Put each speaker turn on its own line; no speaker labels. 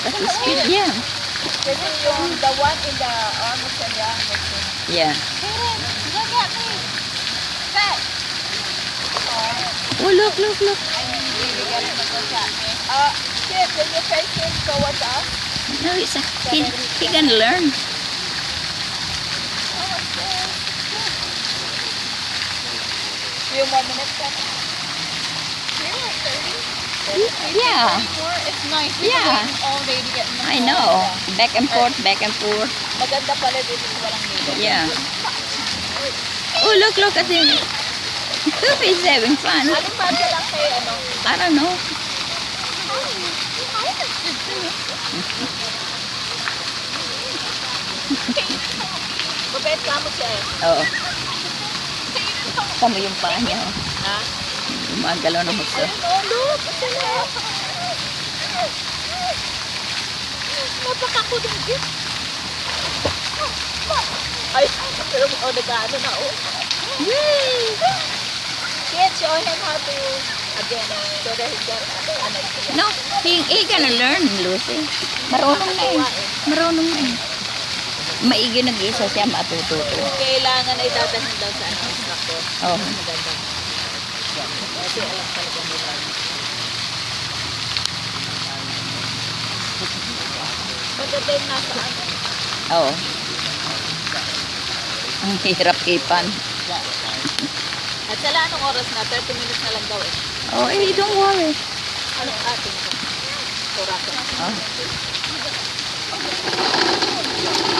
At the speed, yeah.
Kasi yung the one in the arms and the arms.
Yeah.
Look at me. Cut.
Oh, look, look, look.
I mean, really get him to look at me. Kid, can you face him towards us?
No, he can learn.
Few more minutes then. You're like 30.
Yeah.
It's nice.
Yeah.
All day to get in the
I know. Back and forth, back and forth.
Maganda pala dito sa walang nilo.
Yeah. Oh, look, look at him. He's having fun.
Anong marka lang kay ano?
I don't know.
Babet ka mo siya eh.
Oo. Tama yung paa niya. Oh.
Ha?
Gumagalaw na gusto.
Oh, look! Napakakudagit. Ay, pero nag-ano na oh.
Yay!
Kid, show him how to, again, so that he can,
No, he gonna learn, Lucy. Marunong na eh. Marunong na eh. Maigi nag-isa siya, matututo.
Kailangan ay dadahin daw sa instructor.
Oh.
Maganda. Kasi alam talaga nila. Maganda yung nasa ano.
Oo. Ang hirap ipan.
At sala anong oras na? 30 minutes na lang daw eh.
Oh, don't worry.
Anong atin ko? Kurasa.
Oh.